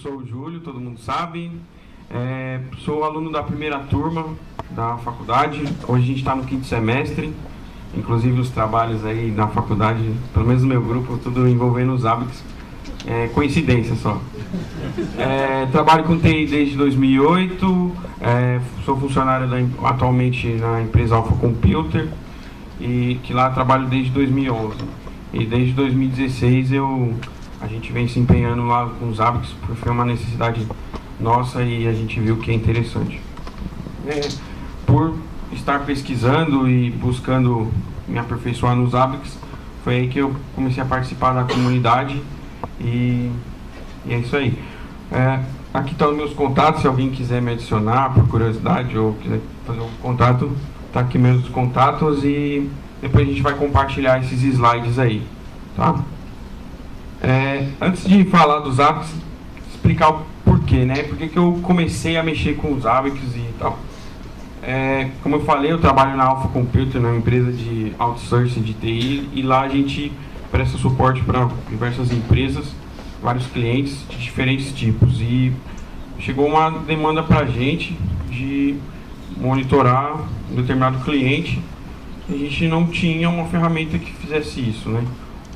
sou o Júlio, todo mundo sabe. Sou aluno da primeira turma da faculdade. Hoje a gente está no 5º semestre. Inclusive os trabalhos aí na faculdade, pelo menos no meu grupo, tudo envolvendo os hábitos. Coincidência só. Trabalho com TI desde 2008. Sou funcionário atualmente na empresa Alpha Computer. E que lá trabalho desde 2011. E desde 2016 a gente vem se empenhando lá com os hábitos, porque foi uma necessidade nossa e a gente viu que é interessante. Por estar pesquisando e buscando me aperfeiçoar nos hábitos, foi aí que eu comecei a participar da comunidade e é isso aí. Aqui estão os meus contatos, se alguém quiser me adicionar por curiosidade ou quiser fazer um contato, tá aqui meus contatos e depois a gente vai compartilhar esses slides aí, tá? Antes de falar dos hábitos, explicar o porquê, né? Por que eu comecei a mexer com os hábitos e tal. Como eu falei, eu trabalho na Alpha Computer, na empresa de outsourcing de TI, e lá a gente presta suporte para diversas empresas, vários clientes de diferentes tipos. E chegou uma demanda para a gente de monitorar um determinado cliente. A gente não tinha uma ferramenta que fizesse isso, né?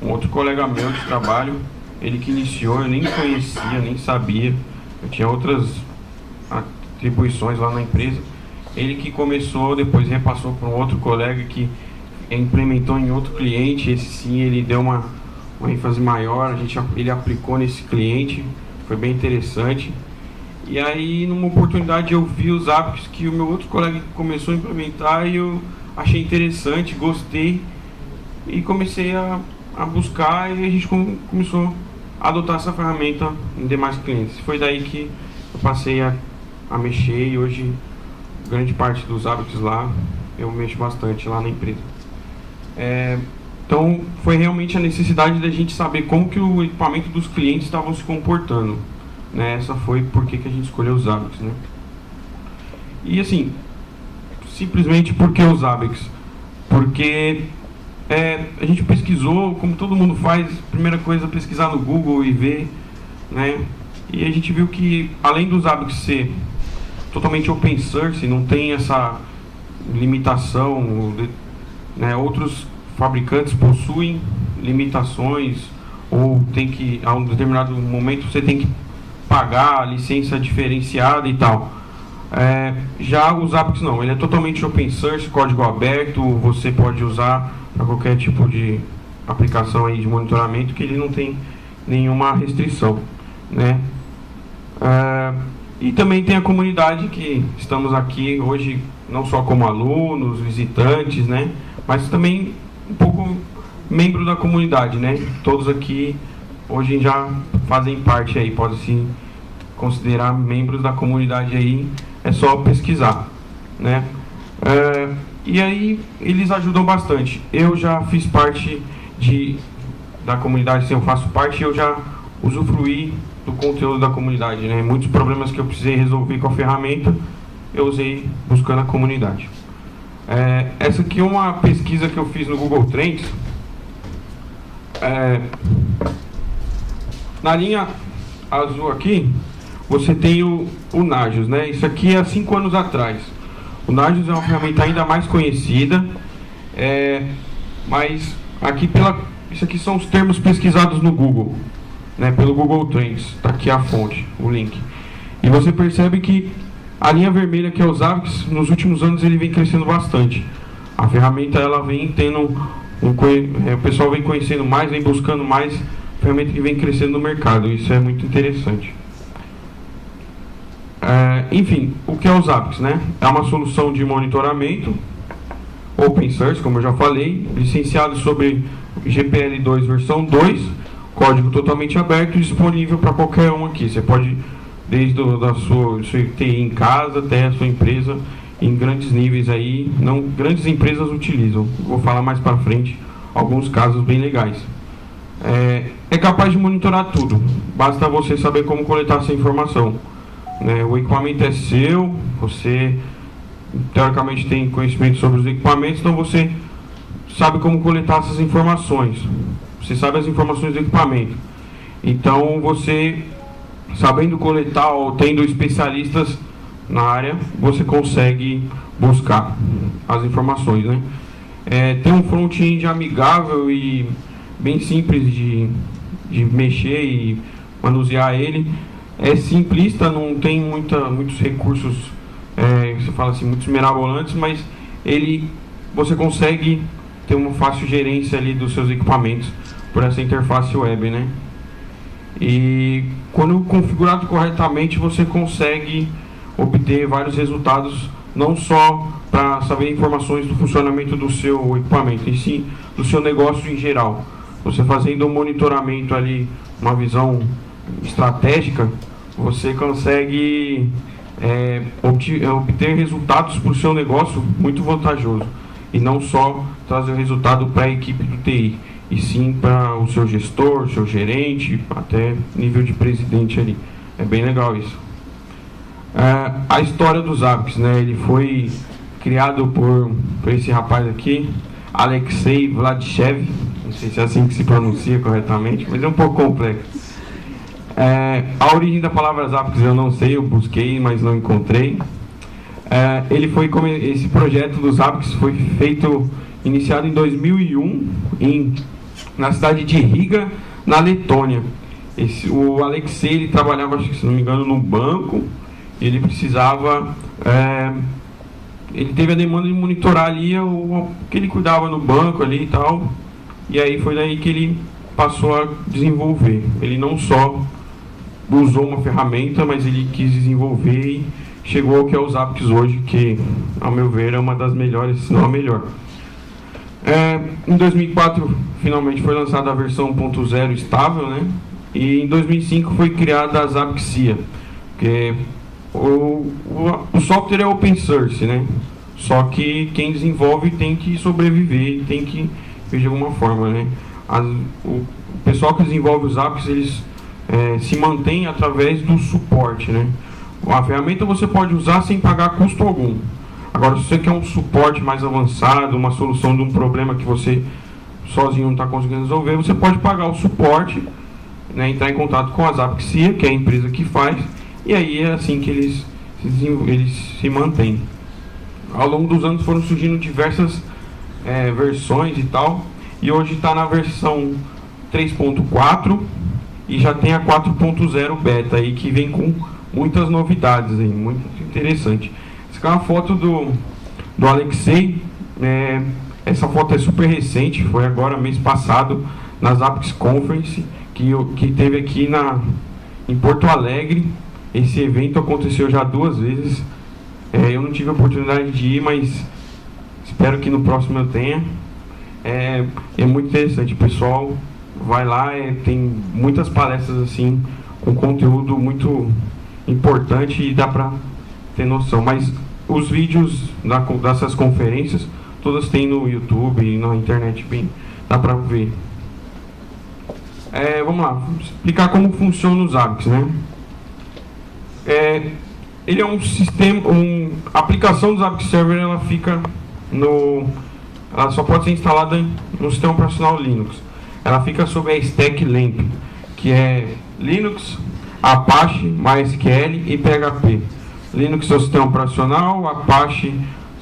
Um outro colega meu de trabalho, ele que iniciou, eu nem conhecia, nem sabia. Eu tinha outras atribuições lá na empresa. Ele que começou, depois repassou para um outro colega que implementou em outro cliente. Esse sim, ele deu uma ênfase maior, ele aplicou nesse cliente, foi bem interessante. E aí, numa oportunidade, eu vi os hábitos que o meu outro colega começou a implementar e eu achei interessante, gostei e comecei a buscar, e a gente começou a adotar essa ferramenta em demais clientes. Foi daí que eu passei a mexer e hoje grande parte dos hábitos lá eu mexo bastante lá na empresa. Então foi realmente a necessidade da gente saber como que o equipamento dos clientes estavam se comportando, né? Essa foi porque que a gente escolheu os hábitos, né? E assim, simplesmente porque os hábitos? Porque a gente pesquisou, como todo mundo faz, primeira coisa, pesquisar no Google e ver, né? E a gente viu que, além dos hábitos ser totalmente open source, não tem essa limitação, né? Outros fabricantes possuem limitações, ou tem que, a um determinado momento, você tem que pagar a licença diferenciada e tal. Já os hábitos não, ele é totalmente open source, código aberto, você pode usar para qualquer tipo de aplicação aí de monitoramento, que ele não tem nenhuma restrição, né? E também tem a comunidade, que estamos aqui hoje não só como alunos, visitantes, né? Mas também um pouco membro da comunidade, né? Todos aqui hoje já fazem parte aí, pode se considerar membros da comunidade aí, é só pesquisar, né? E aí eles ajudam bastante. Eu já fiz parte da comunidade, se eu faço parte, eu já usufruí do conteúdo da comunidade, né? Muitos problemas que eu precisei resolver com a ferramenta, eu usei buscando a comunidade. Essa aqui é uma pesquisa que eu fiz no Google Trends. Na linha azul aqui, você tem o Nagios, né? Isso aqui é há 5 anos atrás. O Nagios é uma ferramenta ainda mais conhecida, mas aqui isso aqui são os termos pesquisados no Google, né? Pelo Google Trends. Está aqui a fonte, o link. E você percebe que a linha vermelha, que é os hábitos, nos últimos anos ele vem crescendo bastante. A ferramenta ela vem tendo o pessoal vem conhecendo mais, vem buscando mais, ferramenta que vem crescendo no mercado. Isso é muito interessante. Enfim, o que é os hábitos, né? É uma solução de monitoramento open source, como eu já falei, licenciado sobre GPL2 versão 2, código totalmente aberto e disponível para qualquer um aqui. Você pode, desde da sua TI em casa até a sua empresa, em grandes níveis aí, grandes empresas utilizam. Vou falar mais para frente alguns casos bem legais. É capaz de monitorar tudo, basta você saber como coletar essa informação, né? O equipamento é seu, você teoricamente tem conhecimento sobre os equipamentos, então você sabe como coletar essas informações, você sabe as informações do equipamento, então você sabendo coletar ou tendo especialistas na área, você consegue buscar as informações, né? Tem um front-end amigável e bem simples de mexer e manusear ele. É simplista, não tem muitos recursos, você fala assim, muitos mirabolantes, mas você consegue ter uma fácil gerência ali dos seus equipamentos por essa interface web, né? E quando configurado corretamente, você consegue obter vários resultados, não só para saber informações do funcionamento do seu equipamento, e sim do seu negócio em geral. Você fazendo um monitoramento ali, uma visão estratégica, você consegue obter resultados para o seu negócio muito vantajoso. E não só trazer resultado para a equipe do TI, e sim para o seu gestor, seu gerente, até nível de presidente ali. É bem legal isso. A história dos Zabbix, né? Ele foi criado por esse rapaz aqui, Alexei Vladchev, não sei se é assim que se pronuncia corretamente, mas é um pouco complexo. A origem da palavra Zabbix eu não sei, eu busquei, mas não encontrei. Esse projeto dos Zabbix foi iniciado em 2001 na cidade de Riga, na Letônia. O Alexei, ele trabalhava, acho que, se não me engano, num banco. Ele precisava, ele teve a demanda de monitorar ali o que ele cuidava no banco ali e tal, e aí foi daí que ele passou a desenvolver. Ele não só usou uma ferramenta, mas ele quis desenvolver e chegou ao que é o Zabbix hoje, que, ao meu ver, é uma das melhores, se não a melhor. Em 2004, finalmente foi lançada a versão 1.0 estável, né? E em 2005 foi criada a Zabbixia, que o software é open source, né? Só que quem desenvolve tem que sobreviver, tem que ver de alguma forma, né? O pessoal que desenvolve os apps, eles se mantêm através do suporte, né? A ferramenta você pode usar sem pagar custo algum. Agora, se você quer um suporte mais avançado, uma solução de um problema que você sozinho não está conseguindo resolver, você pode pagar o suporte, né? Entrar em contato com a Zabbixia, que é a empresa que faz, e aí é assim que eles se mantêm. Ao longo dos anos foram surgindo diversas versões e tal, e hoje está na versão 3.4 e já tem a 4.0 beta aí, que vem com muitas novidades aí, muito interessante. Essa aqui é uma foto do Alexei. Essa foto é super recente, foi agora mês passado na Zabbix Conference que teve aqui em Porto Alegre. Esse evento aconteceu já 2 vezes. Eu não tive a oportunidade de ir, mas espero que no próximo eu tenha. É muito interessante, o pessoal vai lá, tem muitas palestras assim, com conteúdo muito importante e dá para ter noção. Mas os vídeos dessas conferências, todas tem no YouTube e na internet, bem, dá para ver. Vamos lá, vamos explicar como funciona o Zabbix, né? Ele é um sistema, a aplicação do Zabbix Server, ela só pode ser instalada no sistema operacional Linux. Ela fica sob a stack LAMP, que é Linux, Apache, MySQL e PHP. Linux é o sistema operacional, Apache,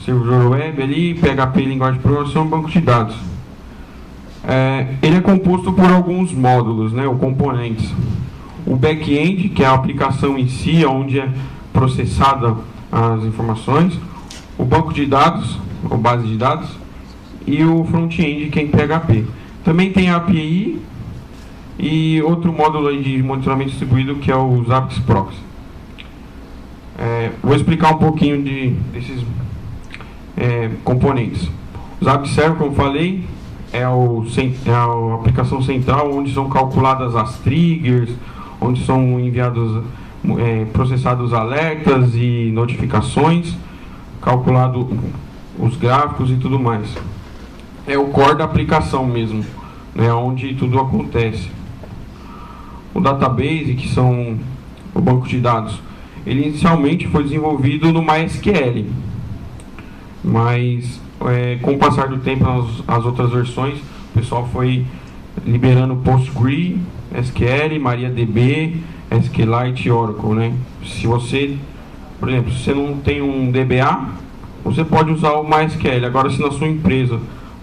servidor web ali, PHP, linguagem de programação, banco de dados. Ele é composto por alguns módulos, né, ou componentes. O back-end, que é a aplicação em si, onde é processada as informações. O banco de dados, ou base de dados. E o front-end, que é em PHP. Também tem a API e outro módulo aí de monitoramento distribuído, que é o Zabbix Proxy. Vou explicar um pouquinho desses componentes. O Zabbix Server, como falei, é a aplicação central, onde são calculadas as triggers, onde são enviados, processados alertas e notificações, calculado os gráficos e tudo mais. É o core da aplicação mesmo, né, onde tudo acontece. O database, que são o banco de dados, ele inicialmente foi desenvolvido no MySQL, mas com o passar do tempo, as outras versões, o pessoal foi liberando PostgreSQL, SQL, MariaDB, SQLite e Oracle, né? Se você, por exemplo, se você não tem um DBA, você pode usar o MySQL. Agora, se na sua empresa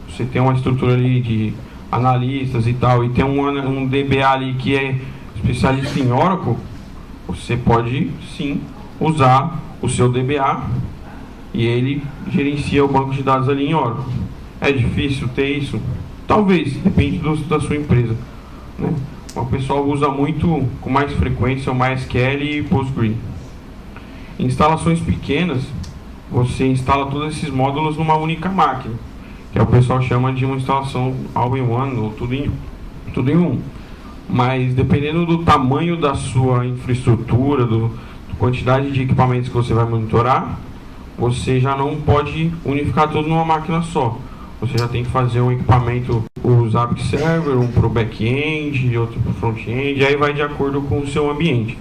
você tem uma estrutura ali de analistas e tal, e tem um DBA ali que é especialista em Oracle, você pode sim usar o seu DBA e ele gerencia o banco de dados ali em Oracle. É difícil ter isso? Talvez, depende da sua empresa, né? O pessoal usa muito, com mais frequência, o MySQL e PostgreSQL. Em instalações pequenas, você instala todos esses módulos numa única máquina, que o pessoal chama de uma instalação all-in-one, ou tudo em um. Mas dependendo do tamanho da sua infraestrutura, da quantidade de equipamentos que você vai monitorar, você já não pode unificar tudo numa máquina só. Você já tem que fazer um equipamento, o Zabbix Server, um para o back-end e outro para o front-end, aí vai de acordo com o seu ambiente.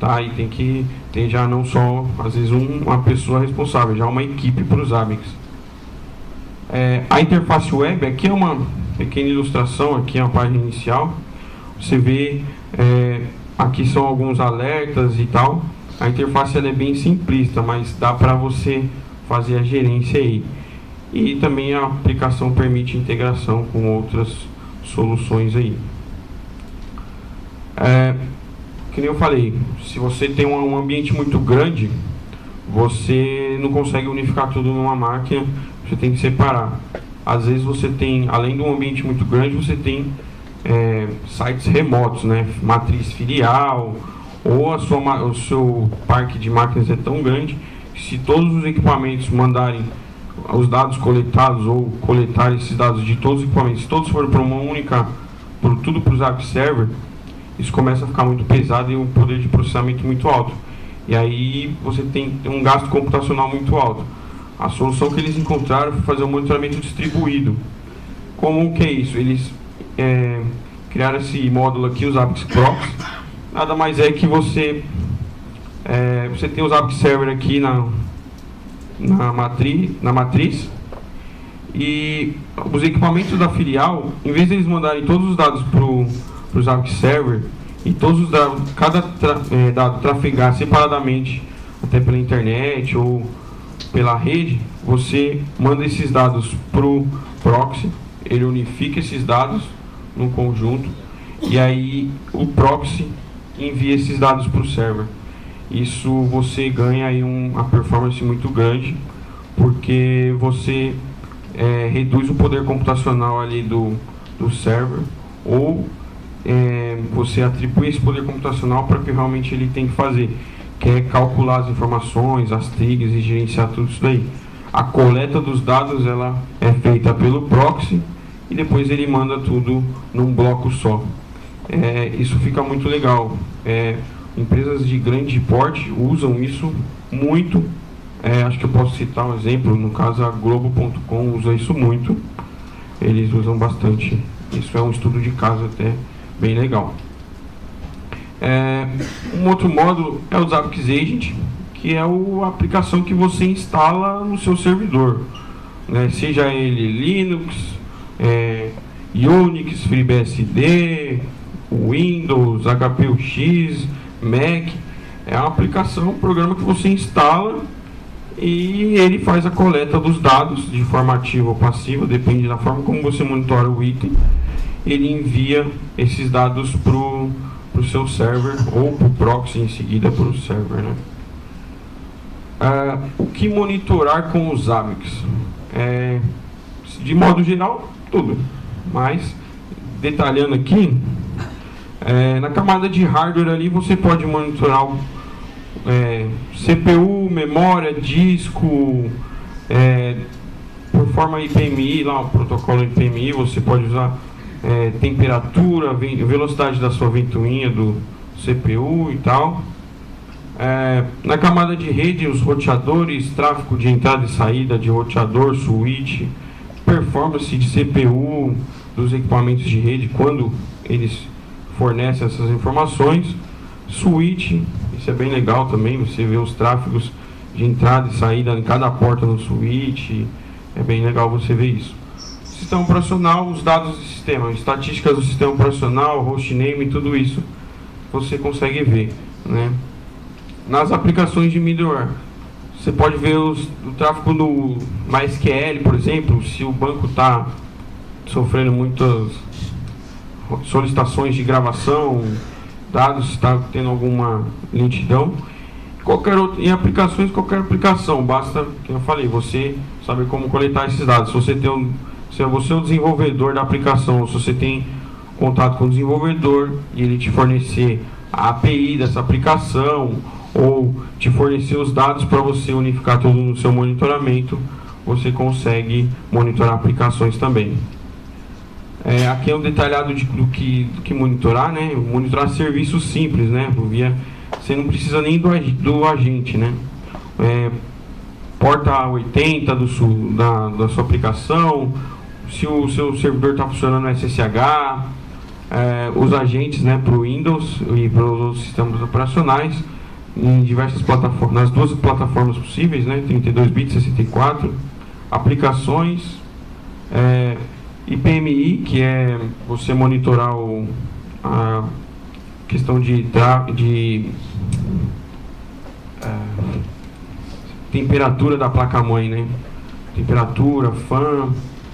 Tá? E tem que ter já não só, às vezes, uma pessoa responsável, já uma equipe para o Zabbix. A interface web, aqui é uma pequena ilustração, aqui é a página inicial. Você vê, aqui são alguns alertas e tal. A interface ela é bem simplista, mas dá para você fazer a gerência aí. E também a aplicação permite integração com outras soluções aí. Que nem eu falei, se você tem um ambiente muito grande, você não consegue unificar tudo numa máquina, você tem que separar. Às vezes você tem, além de um ambiente muito grande, você tem sites remotos, né? Matriz filial, ou o seu parque de máquinas é tão grande que se todos os equipamentos mandarem os dados coletados ou coletar esses dados de todos os equipamentos, se todos forem para uma única, tudo para o Zabbix Server, isso começa a ficar muito pesado e um poder de processamento muito alto. E aí você tem um gasto computacional muito alto. A solução que eles encontraram foi fazer um monitoramento distribuído. Como que é isso? Eles criaram esse módulo aqui, o Zabbix Proxy. Nada mais é que você tem o Zabbix Server aqui na matriz, e os equipamentos da filial, em vez de eles mandarem todos os dados para o Zabbix Server e todos os dados, cada dado trafegar separadamente, até pela internet ou pela rede, você manda esses dados para o proxy, ele unifica esses dados num conjunto e aí o proxy envia esses dados para o server. Isso você ganha aí uma performance muito grande, porque você reduz o poder computacional ali do server, ou você atribui esse poder computacional para o que realmente ele tem que fazer, que é calcular as informações, as tags e gerenciar tudo isso daí. A coleta dos dados ela é feita pelo proxy e depois ele manda tudo num bloco só. Isso fica muito legal. Empresas de grande porte usam isso muito. Acho que eu posso citar um exemplo, no caso a Globo.com usa isso muito. Eles usam bastante. Isso é um estudo de caso até bem legal. Um outro módulo é o Zabbix Agent, que é a aplicação que você instala no seu servidor, né? Seja ele Linux, Unix, FreeBSD, Windows, HPUX, Mac. É uma aplicação, um programa que você instala e ele faz a coleta dos dados de forma ativa ou passiva, depende da forma como você monitora o item. Ele envia esses dados para o seu server ou para o proxy em seguida para o server, né? O que monitorar com o Zabbix? De modo geral, tudo, mas detalhando aqui, na camada de hardware ali você pode monitorar CPU, memória, disco, por forma IPMI, lá o protocolo IPMI, você pode usar temperatura, velocidade da sua ventoinha do CPU e tal. Na camada de rede, os roteadores, tráfego de entrada e saída de roteador, switch, performance de CPU dos equipamentos de rede, quando eles fornecem essas informações. Switch, isso é bem legal também, você vê os tráfegos de entrada e saída em cada porta no switch, é bem legal você ver isso. sistema operacional, os dados do sistema, estatísticas do sistema operacional, hostname, tudo isso você consegue ver, né? Nas aplicações de middleware, você pode ver o tráfego no MySQL, por exemplo, se o banco está sofrendo muitas solicitações de gravação, dados, está tendo alguma lentidão. Em aplicações, qualquer aplicação, basta, como eu falei, você saber como coletar esses dados. Se você se você é o desenvolvedor da aplicação, ou se você tem contato com o desenvolvedor e ele te fornecer a API dessa aplicação, ou te fornecer os dados para você unificar tudo no seu monitoramento, você consegue monitorar aplicações também. Aqui é um detalhado do que monitorar, né? Monitorar serviços simples, né? Você não precisa nem do agente, né? Porta 80 da sua aplicação, se o seu servidor está funcionando no SSH, os agentes, né, para o Windows e para os outros sistemas operacionais, em diversas plataformas, nas duas plataformas possíveis, né? 32 bits, 64, aplicações, IPMI, que é você monitorar a questão de temperatura da placa-mãe, né? Temperatura, fan,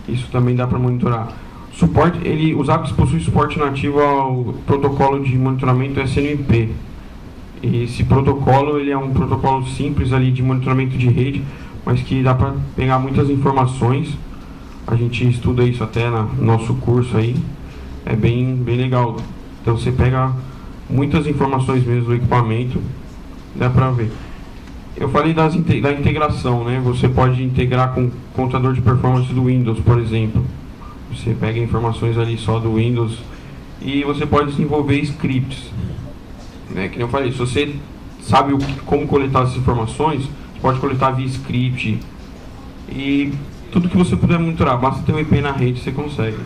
isso também dá para monitorar. Suporte, os Zabbix possuem suporte nativo ao protocolo de monitoramento SNMP. E esse protocolo, ele é um protocolo simples ali de monitoramento de rede, mas que dá para pegar muitas informações. A gente estuda isso até no nosso curso aí. É bem legal. Então você pega muitas informações mesmo do equipamento, dá para ver. Eu falei da integração, né? Você pode integrar com o contador de performance do Windows, por exemplo. Você pega informações ali só do Windows e você pode desenvolver scripts, né? Que nem eu falei, se você sabe como coletar essas informações, você pode coletar via script e tudo que você puder monitorar, basta ter um IP na rede, você consegue.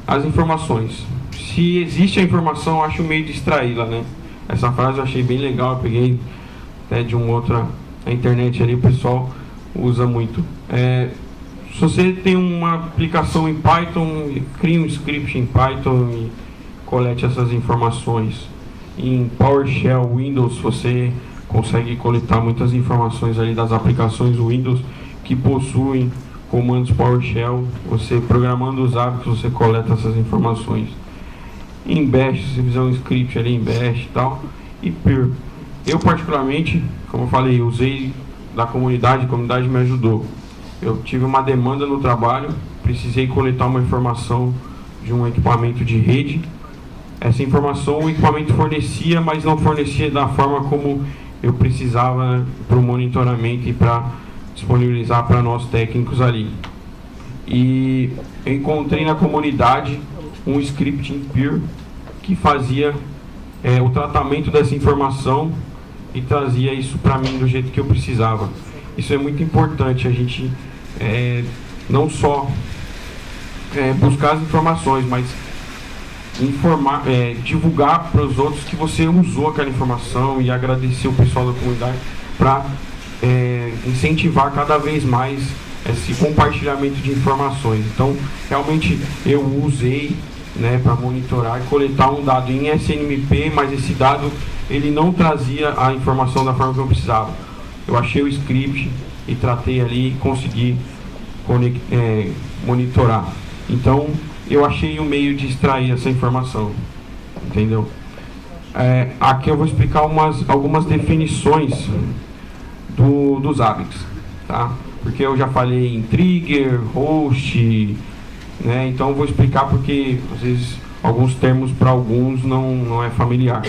As informações. Se existe a informação, eu acho um meio de extraí-la, né? Essa frase eu achei bem legal, eu peguei até de na internet ali, o pessoal usa muito. Se você tem uma aplicação em Python, crie um script em Python e colete essas informações. Em PowerShell, Windows, você consegue coletar muitas informações ali das aplicações Windows que possuem comandos PowerShell. Você programando os hábitos, você coleta essas informações. Em Bash, se você fizer um script ali em Bash e tal. E Perl. Eu particularmente, como eu falei, usei da comunidade, a comunidade me ajudou. Eu tive uma demanda no trabalho, precisei coletar uma informação de um equipamento de rede. Essa informação o equipamento fornecia, mas não fornecia da forma como eu precisava, né, para o monitoramento e para disponibilizar para nós técnicos ali. E eu encontrei na comunidade um script em Perl que fazia o tratamento dessa informação e trazia isso para mim do jeito que eu precisava. Isso é muito importante, a gente não só buscar as informações, mas divulgar para os outros que você usou aquela informação e agradecer o pessoal da comunidade para incentivar cada vez mais esse compartilhamento de informações. Então, realmente eu usei, né, para monitorar e coletar um dado em SNMP, mas esse dado ele não trazia a informação da forma que eu precisava. Eu achei o script e tratei ali e consegui monitorar. Então, eu achei um meio de extrair essa informação, entendeu? Aqui eu vou explicar algumas definições dos Zabbix, tá? Porque eu já falei em trigger, host, né? Então eu vou explicar porque às vezes alguns termos para alguns não é familiar.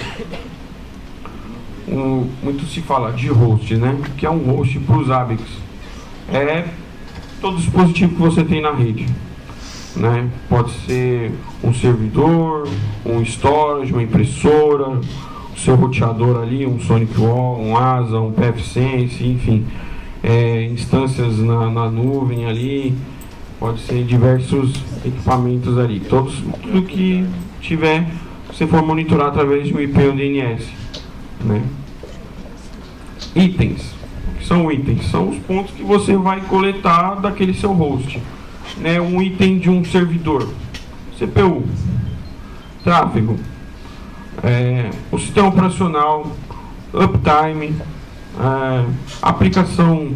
Muito se fala de host, né? Que é um host para os Zabbix. É todo dispositivo que você tem na rede, né? Pode ser um servidor, um storage, uma impressora, o seu roteador ali, um SonicWall, um ASA, um pfSense, enfim, instâncias na nuvem ali, pode ser diversos equipamentos ali, tudo que tiver, você for monitorar através de um IP ou DNS, né? Itens. O que são itens? São os pontos que você vai coletar daquele seu host. né, um item de um servidor, CPU, tráfego, o sistema operacional, uptime, aplicação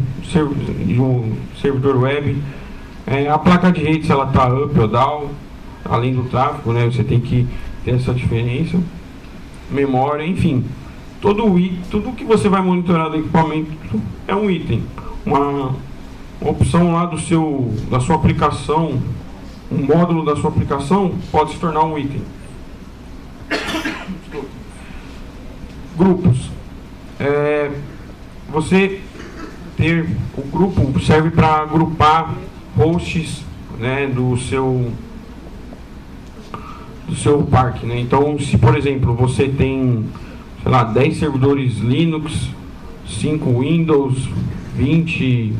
de um servidor web, a placa de rede, se ela está up ou down, além do tráfego, né, você tem que ter essa diferença, memória, enfim, tudo que você vai monitorar do equipamento é um item, uma opção lá da sua aplicação, um módulo da sua aplicação pode se tornar um item. Grupos. Você ter o grupo serve para agrupar hosts, né, do seu parque, né? Então, se por exemplo você tem, sei lá, 10 servidores Linux, 5 Windows, 20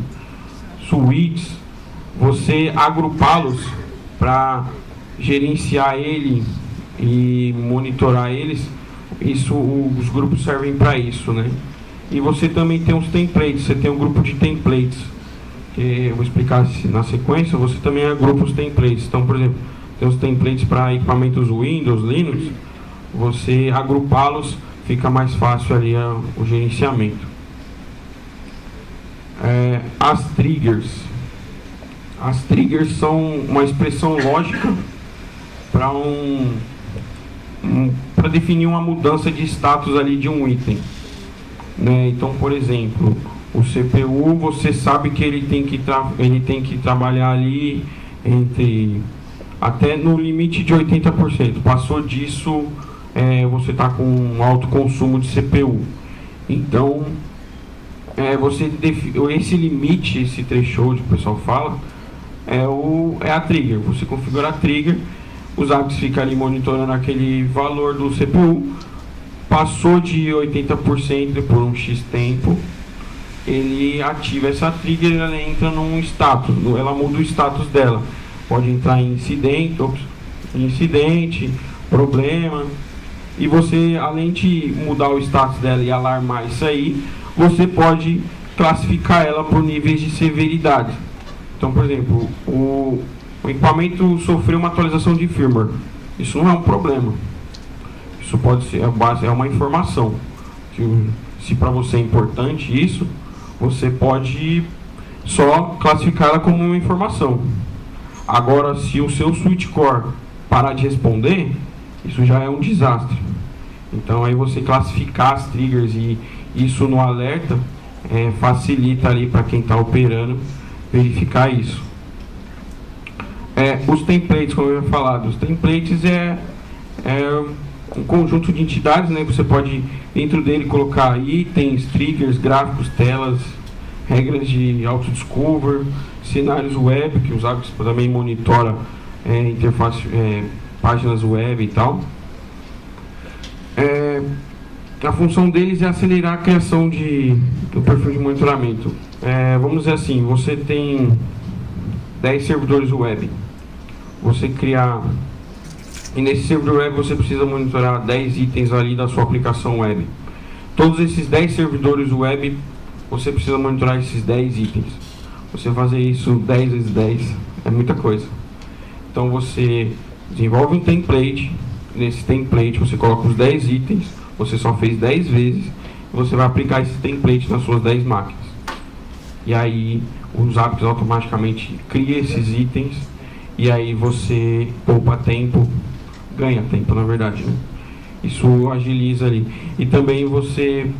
suítes, você agrupá-los para gerenciar ele e monitorar eles, os grupos servem para isso, né? E você também tem os templates, você tem um grupo de templates, que eu vou explicar na sequência. Você também agrupa os templates. Então, por exemplo, tem os templates para equipamentos Windows, Linux, você agrupá-los, fica mais fácil ali o gerenciamento. As triggers. As triggers são uma expressão lógica para definir uma mudança de status ali de um item, né? Então, por exemplo, o CPU, você sabe que ele tem que trabalhar ali até no limite de 80%. Passou disso, você está com um alto consumo de CPU. Então, esse limite, esse threshold que o pessoal fala, é a trigger. Você configura a trigger, os apps ficam ali monitorando aquele valor do CPU. Passou de 80% por um X tempo, ele ativa essa trigger, ela entra num status, ela muda o status dela. Pode entrar em incidente, problema. E você, além de mudar o status dela e alarmar isso aí, você pode classificar ela por níveis de severidade. Então, por exemplo, o equipamento sofreu uma atualização de firmware. Isso não é um problema. Isso pode ser uma informação. Se para você é importante isso, você pode só classificar ela como uma informação. Agora, se o seu switch core parar de responder, isso já é um desastre. Então, aí você classificar as triggers e isso no alerta facilita ali para quem está operando verificar isso. Os templates, como eu havia falado, os templates é um conjunto de entidades, né? Você pode dentro dele colocar itens, triggers, gráficos, telas, regras de auto-discover, cenários web, que os hábitos também monitora interface, páginas web e tal. A função deles é acelerar a criação do perfil de monitoramento. Vamos dizer assim, você tem 10 servidores web. Você criar... E nesse servidor web você precisa monitorar 10 itens ali da sua aplicação web. Todos esses 10 servidores web, você precisa monitorar esses 10 itens. Você fazer isso 10 vezes 10 é muita coisa. Então você desenvolve um template. Nesse template você coloca os 10 itens. Você só fez 10 vezes. E você vai aplicar esse template nas suas 10 máquinas. E aí os apps automaticamente criam esses itens. E aí você poupa tempo, ganha tempo na verdade, né? Isso agiliza ali. E também você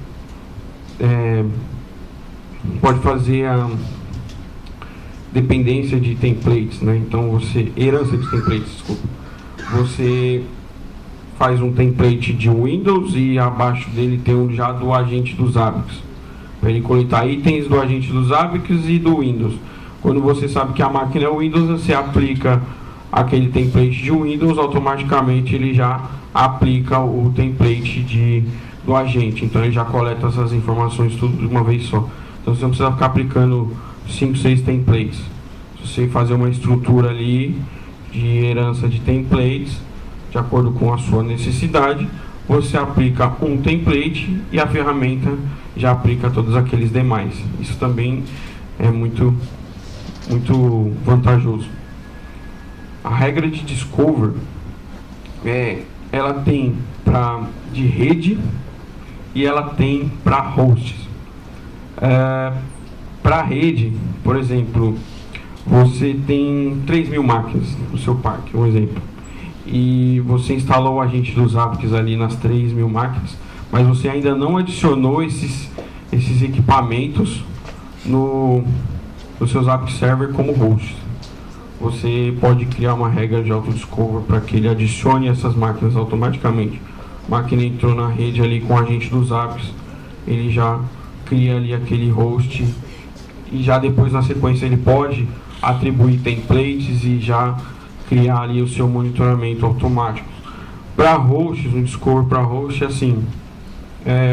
pode fazer a dependência de templates, né? Então herança de templates, desculpa. Você faz um template de Windows e abaixo dele tem um já do agente dos hábitos, para ele coletar itens do agente dos hábitos e do Windows. Quando você sabe que a máquina é Windows, você aplica aquele template de Windows, automaticamente ele já aplica o template do agente. Então ele já coleta essas informações tudo de uma vez só. Então você não precisa ficar aplicando 5, 6 templates. Se você fazer uma estrutura ali de herança de templates, de acordo com a sua necessidade, você aplica um template e a ferramenta já aplica todos aqueles demais. Isso também é muito vantajoso. A regra de Discover, ela tem de rede e ela tem para hosts. Para rede, por exemplo, você tem 3.000 máquinas no seu parque, um exemplo, e você instalou o agente dos Zabbix ali nas 3.000 máquinas, mas você ainda não adicionou esses equipamentos no seu Zabbix Server como host. Você pode criar uma regra de auto-discover para que ele adicione essas máquinas automaticamente. A máquina entrou na rede ali com o agente dos Zabbix, ele já cria ali aquele host e já depois na sequência ele pode atribuir templates e já criar ali o seu monitoramento automático. Para hosts, um Discover para host é assim.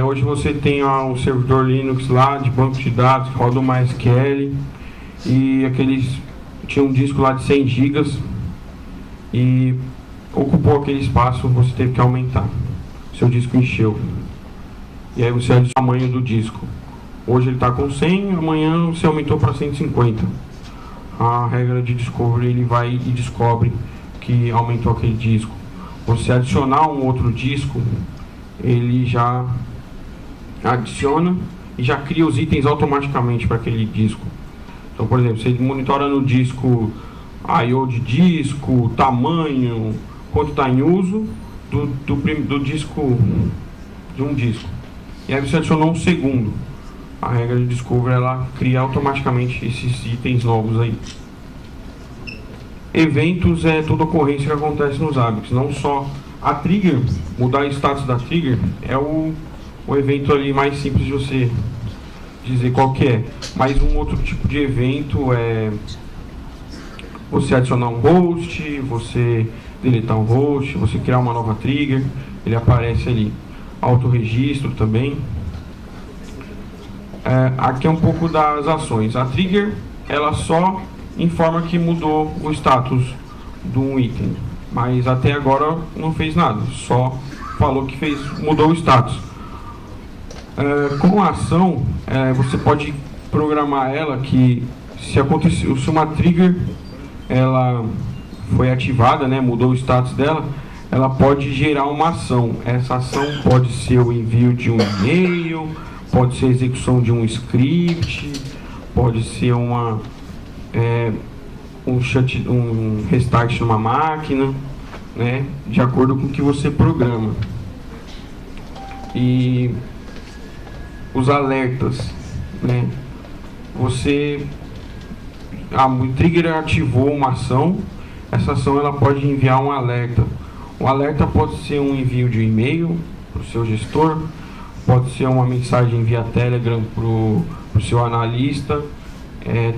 Hoje você tem um servidor Linux lá de banco de dados que roda o MySQL e tinha um disco lá de 100 GB e ocupou aquele espaço, você teve que aumentar. Seu disco encheu. E aí você adiciona o tamanho do disco. Hoje ele está com 100, amanhã você aumentou para 150. A regra de Discovery, ele vai e descobre que aumentou aquele disco. Você adicionar um outro disco, ele já adiciona e já cria os itens automaticamente para aquele disco. Então, por exemplo, você monitora no disco I/O de disco, tamanho, quanto está em uso do disco, de um disco. E aí você adicionou um segundo. A regra de Discover, ela cria automaticamente esses itens novos aí. Eventos é toda ocorrência que acontece nos Zabbix, não só a trigger, mudar o status da trigger é o evento ali mais simples de você dizer qual que é. Mas um outro tipo de evento é você adicionar um host, você deletar um host, você criar uma nova trigger, ele aparece ali. Autorregistro também. Aqui é um pouco das ações. A trigger, ela só informa que mudou o status de um item, mas até agora não fez nada, só falou que mudou o status. Como ação, você pode programar ela que se uma trigger ela foi ativada, mudou o status dela, ela pode gerar uma ação. Essa ação pode ser o envio de um e-mail, pode ser a execução de um script, pode ser um restart numa máquina, de acordo com o que você programa. E os alertas, o trigger ativou uma ação, essa ação ela pode enviar um alerta. Um alerta pode ser um envio de um e-mail para o seu gestor, pode ser uma mensagem via Telegram para o seu analista,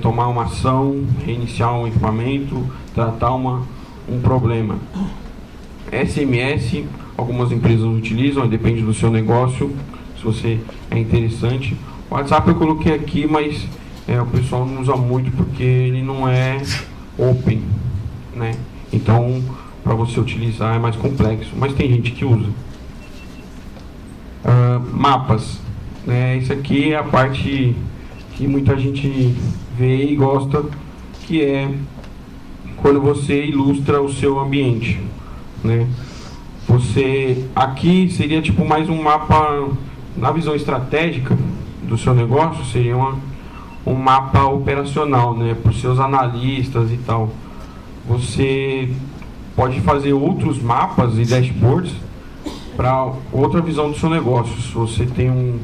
tomar uma ação, reiniciar um equipamento, tratar um problema. SMS, algumas empresas utilizam, depende do seu negócio, se você é interessante. O WhatsApp eu coloquei aqui, mas o pessoal não usa muito porque ele não é open, Então, para você utilizar é mais complexo, mas tem gente que usa. Mapas, isso aqui é a parte que muita gente vê e gosta, que é quando você ilustra o seu ambiente, aqui seria tipo mais um mapa na visão estratégica do seu negócio, seria um mapa operacional, para os seus analistas e tal. Você pode fazer outros mapas e dashboards para outra visão do seu negócio. Se você tem um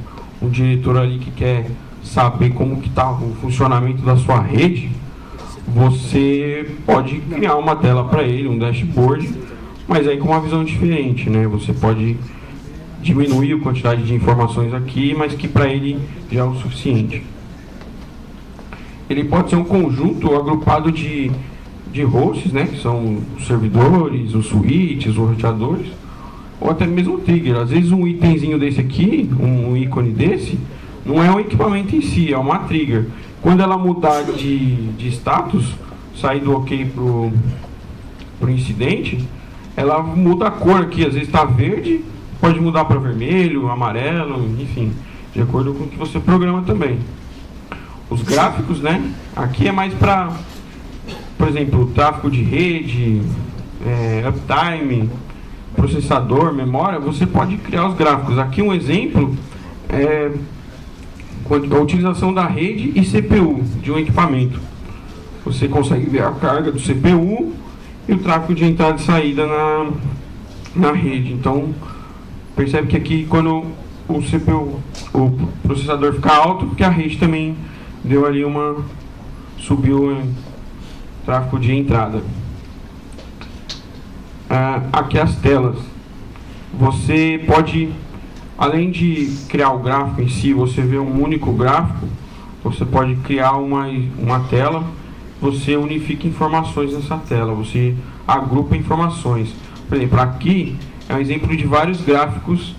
diretor ali que quer saber como que está o funcionamento da sua rede, você pode criar uma tela para ele, um dashboard, mas aí com uma visão diferente, Você pode diminuir a quantidade de informações aqui, mas que para ele já é o suficiente. Ele pode ser um conjunto agrupado de hosts, que são os servidores, os switches, os roteadores, ou até mesmo o trigger. Às vezes um itemzinho desse aqui, um ícone desse, não é um equipamento em si, é uma trigger. Quando ela mudar de status, sair do OK pro incidente, ela muda a cor aqui, às vezes está verde, pode mudar para vermelho, amarelo, enfim, de acordo com o que você programa também. Os gráficos, aqui é mais para por exemplo, tráfego de rede, uptime, processador, memória, você pode criar os gráficos. Aqui um exemplo é a utilização da rede e CPU de um equipamento. Você consegue ver a carga do CPU e o tráfego de entrada e saída na rede. Então, percebe que aqui quando o CPU, o processador fica alto, porque a rede também deu ali subiu o tráfego de entrada. Aqui as telas. Você pode, além de criar o gráfico em si, você vê um único gráfico, você pode criar uma tela, você unifica informações nessa tela, você agrupa informações. Por exemplo, aqui é um exemplo de vários gráficos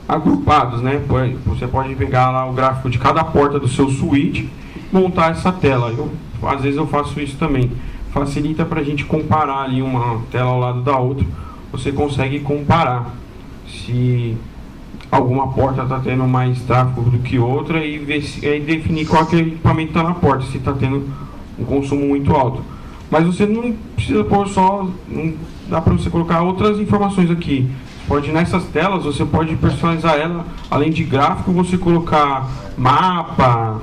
agrupados, né? Você pode pegar lá o gráfico de cada porta do seu switch e montar essa tela. Às vezes eu faço isso também. Facilita para a gente comparar ali uma tela ao lado da outra. Você consegue comparar se alguma porta está tendo mais tráfego do que outra e definir qual equipamento está na porta, se está tendo um consumo muito alto. Mas você não precisa pôr só, não dá para você colocar outras informações aqui. Pode, nessas telas, você pode personalizar ela, além de gráfico, você colocar mapa,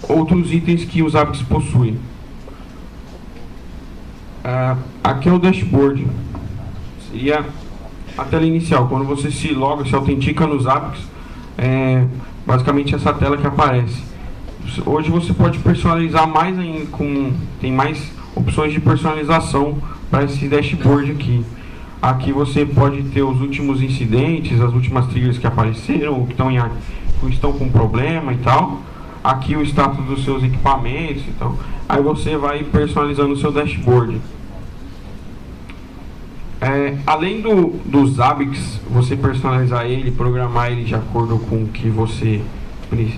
outros itens que os hábitos possuem. Aqui é o dashboard. Seria a tela inicial, quando você se loga, se autentica nos hábitos, basicamente essa tela que aparece. Hoje você pode personalizar mais ainda, tem mais opções de personalização para esse dashboard aqui. Aqui você pode ter os últimos incidentes, as últimas triggers que apareceram, que estão com problema e tal. Aqui o status dos seus equipamentos e tal. Aí você vai personalizando o seu dashboard. Além dos ABICs, você personalizar ele, programar ele de acordo com o que você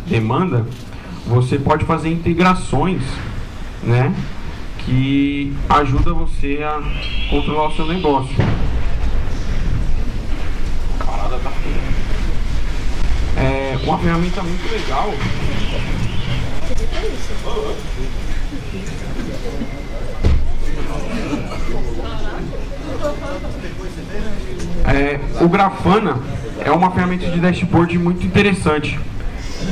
demanda, você pode fazer integrações, né, que ajuda você a controlar o seu negócio. A parada tá feia. Uma ferramenta muito legal. O Grafana é uma ferramenta de dashboard muito interessante,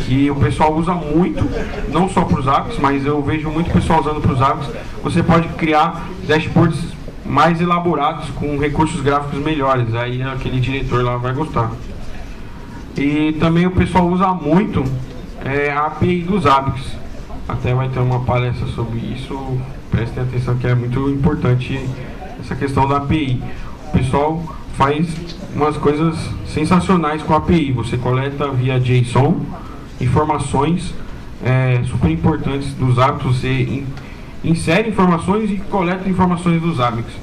que o pessoal usa muito, não só para os hábitos, mas eu vejo muito pessoal usando para os hábitos. Você pode criar dashboards mais elaborados com recursos gráficos melhores, aí aquele diretor lá vai gostar. E também o pessoal usa muito a API dos hábitos. Até vai ter uma palestra sobre isso, prestem atenção que é muito importante essa questão da API. O pessoal faz umas coisas sensacionais com a API. Você coleta via JSON informações super importantes dos hábitos, você insere informações e coleta informações dos hábitos.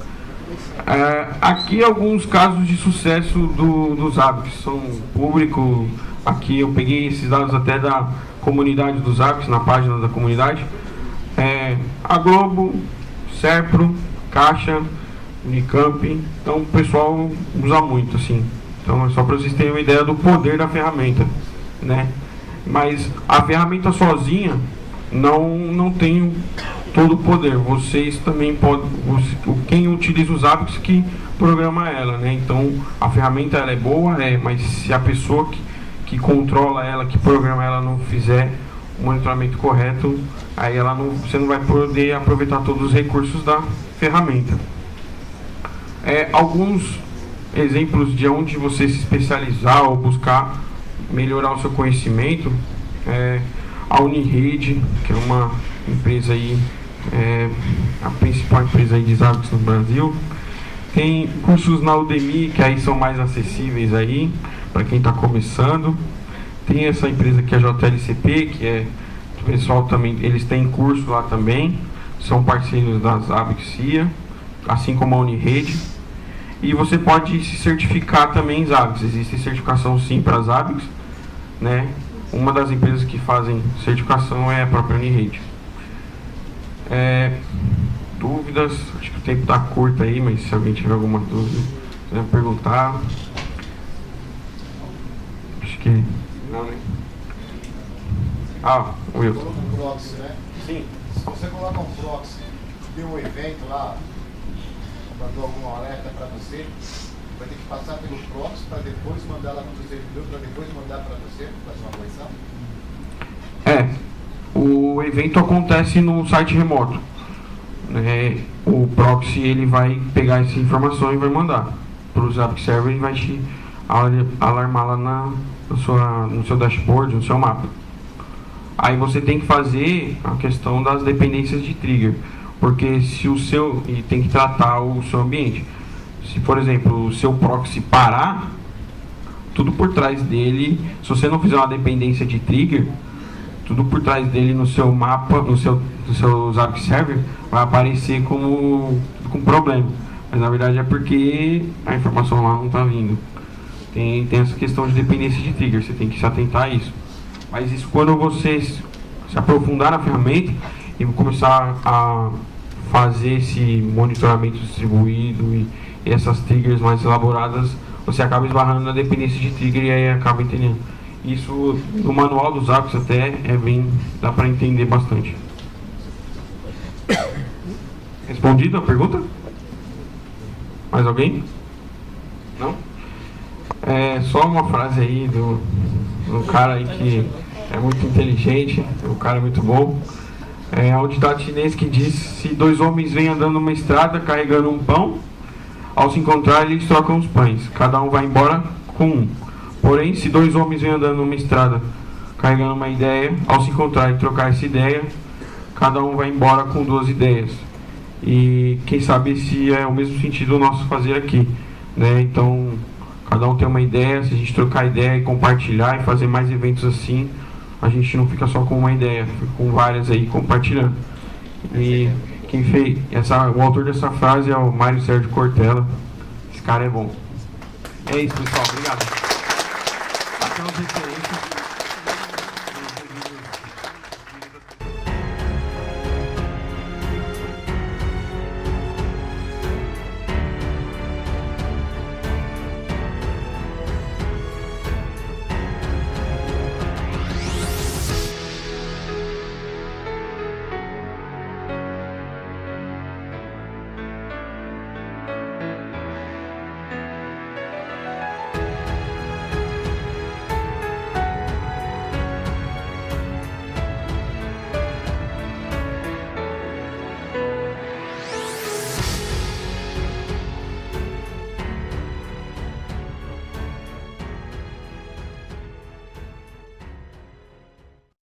Aqui alguns casos de sucesso dos hábitos são públicos. Aqui eu peguei esses dados até da comunidade dos hábitos, na página da comunidade. A Globo, Serpro, Caixa, Unicamp, então o pessoal usa muito, assim. Então é só para vocês terem uma ideia do poder da ferramenta, né? Mas a ferramenta sozinha não tem todo o poder. Vocês também podem, quem utiliza os hábitos que programa ela, né? Então a ferramenta ela é boa, mas se a pessoa que controla ela, que programa ela, não fizer o monitoramento correto, aí você não vai poder aproveitar todos os recursos da ferramenta. Alguns exemplos de onde você se especializar ou buscar melhorar o seu conhecimento, a Unirede, que é uma empresa aí, a principal empresa aí de hábitos no Brasil. Tem cursos na Udemy, que aí são mais acessíveis aí para quem está começando. Tem essa empresa que é a JLCP, que o pessoal também, eles têm curso lá também, são parceiros das ABICS, assim como a Unirede. E você pode se certificar também em ABICS. Existe certificação sim para as ABICS, né? Uma das empresas que fazem certificação é a própria Unirede. Dúvidas? Acho que o tempo está curto aí, mas se alguém tiver alguma dúvida, quiser perguntar. Acho que não, né? Wilson. Sim. Se você coloca um proxy deu um evento lá, mandou alguma alerta para você, vai ter que passar pelo proxy para depois mandar lá para o servidor, para depois mandar para você, fazer uma correção? O evento acontece no site remoto. O proxy ele vai pegar essa informação e vai mandar para o Zabbix Server e vai te alarmar lá no seu dashboard, no seu mapa. Aí você tem que fazer a questão das dependências de trigger, porque se o seu e tem que tratar o seu ambiente. Se, por exemplo, o seu proxy parar, tudo por trás dele, se você não fizer uma dependência de trigger, tudo por trás dele no seu mapa, no seu Zabbix Server, vai aparecer como com problema. Mas na verdade é porque a informação lá não está vindo. Tem essa questão de dependência de trigger, você tem que se atentar a isso. Mas isso quando você se aprofundar na ferramenta e começar a fazer esse monitoramento distribuído e essas triggers mais elaboradas, você acaba esbarrando na dependência de trigger e aí acaba entendendo. Isso no manual dos Zabbix até dá para entender bastante. Respondido a pergunta? Mais alguém? Não? Só uma frase aí do cara aí que é muito inteligente, o cara é muito bom. Há um ditado chinês que diz: se dois homens vêm andando numa estrada carregando um pão, ao se encontrar eles trocam os pães, cada um vai embora com um. Porém, se dois homens vêm andando numa estrada carregando uma ideia, ao se encontrar e trocar essa ideia, cada um vai embora com duas ideias. E quem sabe se é o mesmo sentido o nosso fazer aqui, né? Então, cada um tem uma ideia, se a gente trocar ideia e compartilhar e fazer mais eventos assim, a gente não fica só com uma ideia, fica com várias aí compartilhando. E quem fez o autor dessa frase é o Mário Sérgio Cortella. Esse cara é bom. É isso, pessoal. Obrigado. Até as referências.